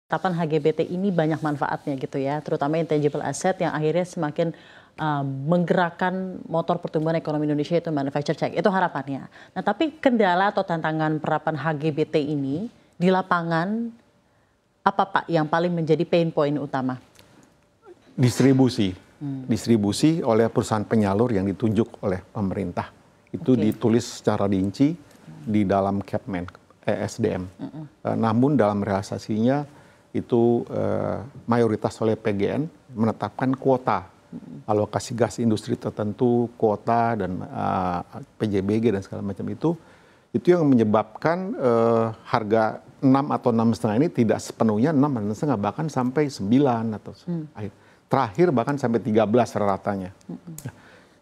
Penetapan HGBT ini banyak manfaatnya gitu ya, terutama intangible asset yang akhirnya semakin menggerakkan motor pertumbuhan ekonomi Indonesia itu manufacture check, itu harapannya. Nah tapi kendala atau tantangan penerapan HGBT ini di lapangan apa Pak yang paling menjadi pain point utama? Distribusi, distribusi oleh perusahaan penyalur yang ditunjuk oleh pemerintah. Itu ditulis secara rinci di dalam Capman, SDM. Namun dalam realisasinya itu mayoritas oleh PGN menetapkan kuota alokasi gas industri tertentu, kuota dan PJBG dan segala macam itu yang menyebabkan harga 6 atau 6,5 ini tidak sepenuhnya 6 dan 6,5 bahkan sampai 9 atau terakhir bahkan sampai 13 ratanya.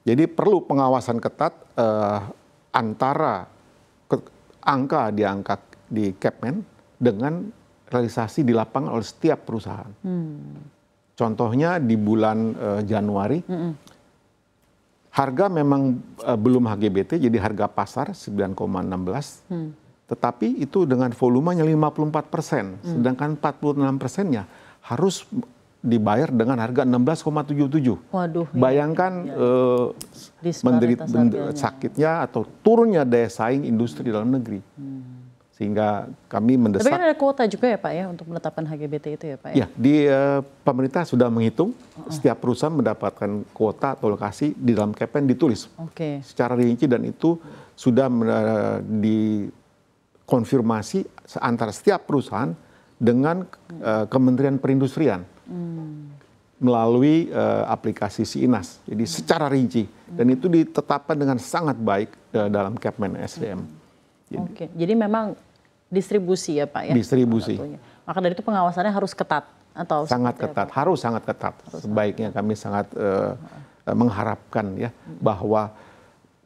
Jadi perlu pengawasan ketat antara angka di Capman dengan realisasi di lapangan oleh setiap perusahaan. Contohnya di bulan Januari, harga memang belum HGBT, jadi harga pasar 9,16, tetapi itu dengan volumenya 54%, sedangkan 46%-nya harus dibayar dengan harga 16,77. Waduh. Bayangkan menderita sakitnya atau turunnya daya saing industri dalam negeri. Sehingga kami mendesak. Tapi kan ada kuota juga ya Pak ya untuk penetapan HGBT itu ya Pak ya? Ya, pemerintah sudah menghitung setiap perusahaan mendapatkan kuota atau lokasi di dalam Capman ditulis secara rinci dan itu sudah dikonfirmasi antara setiap perusahaan dengan Kementerian Perindustrian melalui aplikasi SIINAS. Jadi secara rinci dan itu ditetapkan dengan sangat baik dalam Capman SDM. Jadi memang distribusi ya Pak ya? Distribusi. Maka dari itu pengawasannya harus ketat atau sangat ketat, harus sangat ketat. Sebaiknya kami sangat mengharapkan ya bahwa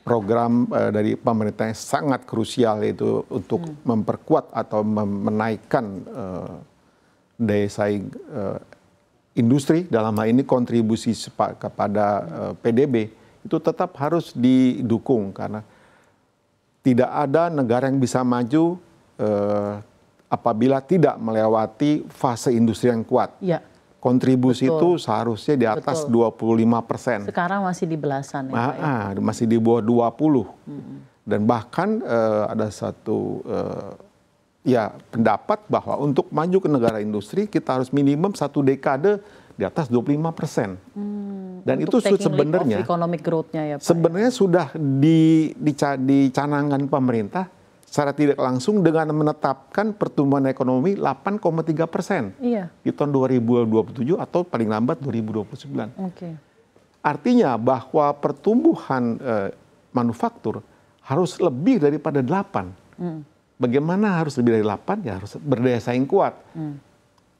program dari pemerintah yang sangat krusial itu untuk memperkuat atau menaikkan daya saing industri dalam hal ini kontribusi kepada PDB itu tetap harus didukung karena tidak ada negara yang bisa maju apabila tidak melewati fase industri yang kuat. Ya, kontribusi itu seharusnya di atas 25%. Sekarang masih di belasan ya Pak ya? Masih di bawah 20. Dan bahkan ada satu pendapat bahwa untuk maju ke negara industri kita harus minimum 1 dekade di atas 25%. Dan itu sebenarnya economic growth-nya ya Pak. Sebenarnya sudah dicanangkan pemerintah secara tidak langsung dengan menetapkan pertumbuhan ekonomi 8,3% di tahun 2027 atau paling lambat 2029. Artinya bahwa pertumbuhan manufaktur harus lebih daripada 8. Bagaimana harus lebih dari 8? Ya harus berdaya saing kuat.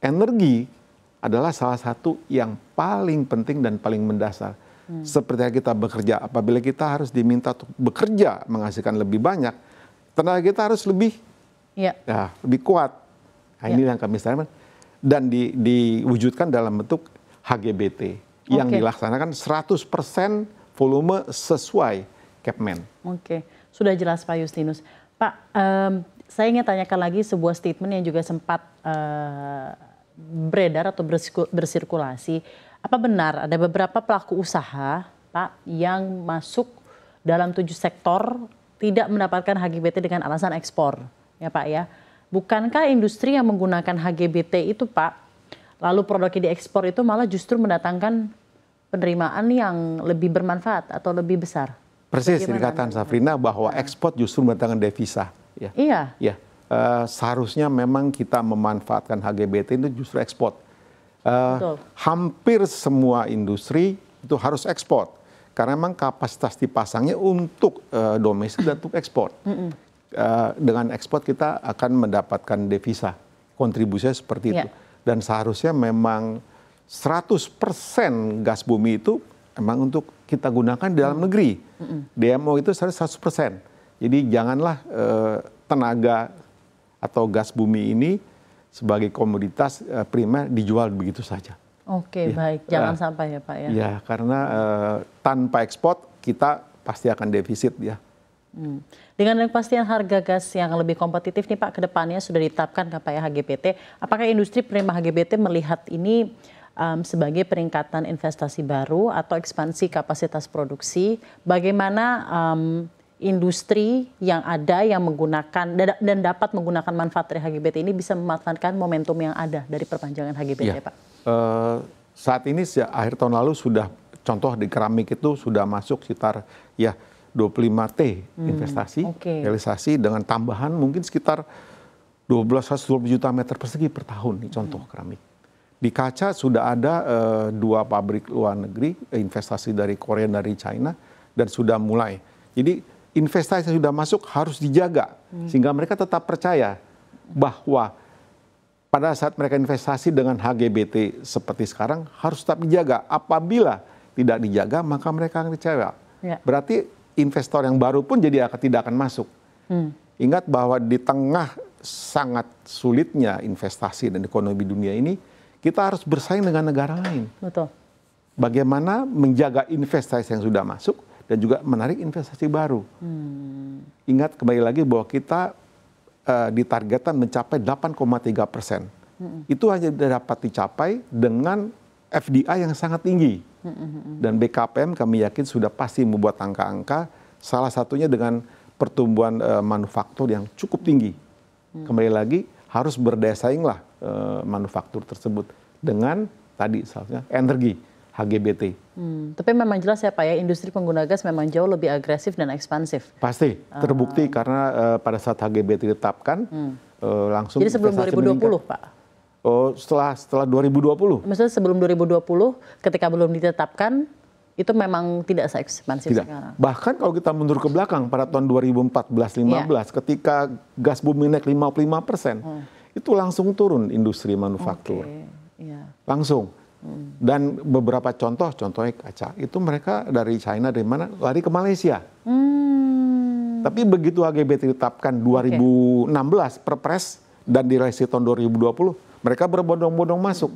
Energi adalah salah satu yang paling penting dan paling mendasar. Seperti kita bekerja, apabila kita harus diminta untuk bekerja menghasilkan lebih banyak, tenaga kita harus lebih kuat. Nah, ini yang kami sarankan dan diwujudkan dalam bentuk HGBT yang dilaksanakan 100% volume sesuai Capman. Sudah jelas Pak Justinus. Pak, saya ingin tanyakan lagi sebuah statement yang juga sempat beredar atau bersirkulasi. Apa benar ada beberapa pelaku usaha Pak yang masuk dalam 7 sektor tidak mendapatkan HGBT dengan alasan ekspor ya Pak ya? Bukankah industri yang menggunakan HGBT itu Pak, lalu produknya diekspor itu malah justru mendatangkan penerimaan yang lebih bermanfaat atau lebih besar? Persis dikatakan Safrina bahwa ekspor justru mendatangkan devisa. Ya. Seharusnya memang kita memanfaatkan HGBT itu justru ekspor. Hampir semua industri itu harus ekspor karena memang kapasitas dipasangnya untuk domestik dan untuk ekspor. Dengan ekspor kita akan mendapatkan devisa, kontribusinya seperti itu. Dan seharusnya memang 100% gas bumi itu memang untuk kita gunakan di dalam negeri. DMO itu 100%. Jadi janganlah tenaga atau gas bumi ini sebagai komoditas primer dijual begitu saja. Baik. Jangan sampai ya Pak ya. Ya, karena tanpa ekspor kita pasti akan defisit ya. Dengan kepastian harga gas yang lebih kompetitif nih Pak, ke depannya sudah ditetapkan Pak ya HGBT, apakah industri penerima HGBT melihat ini sebagai peningkatan investasi baru atau ekspansi kapasitas produksi? Bagaimana industri yang ada yang menggunakan dan dapat menggunakan manfaat dari HGBT ini bisa memanfaatkan momentum yang ada dari perpanjangan HGBT, Pak? Saat ini akhir tahun lalu sudah contoh di keramik itu sudah masuk sekitar 25T investasi, realisasi dengan tambahan mungkin sekitar 120 juta meter persegi per tahun, ini contoh keramik. Di kaca sudah ada 2 pabrik luar negeri, investasi dari Korea dan dari China, dan sudah mulai. Jadi investasi yang sudah masuk harus dijaga, sehingga mereka tetap percaya bahwa pada saat mereka investasi dengan HGBT seperti sekarang harus tetap dijaga. Apabila tidak dijaga, maka mereka akan kecewa. Berarti investor yang baru pun tidak akan masuk. Ingat bahwa di tengah sangat sulitnya investasi dan ekonomi dunia ini, kita harus bersaing dengan negara lain. Betul. Bagaimana menjaga investasi yang sudah masuk dan juga menarik investasi baru. Ingat kembali lagi bahwa kita ditargetkan mencapai 8,3%. Itu hanya dapat dicapai dengan FDI yang sangat tinggi. Dan BKPM kami yakin sudah pasti membuat angka-angka, salah satunya dengan pertumbuhan manufaktur yang cukup tinggi. Kembali lagi harus berdaya sainglah manufaktur tersebut dengan tadi misalnya energi HGBT. Tapi memang jelas ya Pak ya, industri pengguna gas memang jauh lebih agresif dan ekspansif. Pasti terbukti karena pada saat HGBT ditetapkan langsung. Jadi sebelum 2020 meningkat. Pak? Oh, setelah 2020. Maksudnya sebelum 2020 ketika belum ditetapkan itu memang tidak seekspansif sekarang. Bahkan kalau kita mundur ke belakang pada tahun 2014-15 ketika gas bumi naik 55%, itu langsung turun industri manufaktur. Langsung. Dan beberapa contohnya kaca, itu mereka dari China dari mana lari ke Malaysia. Tapi begitu HGBT ditetapkan 2016 Perpres dan direvisi tahun 2020, mereka berbondong-bondong masuk.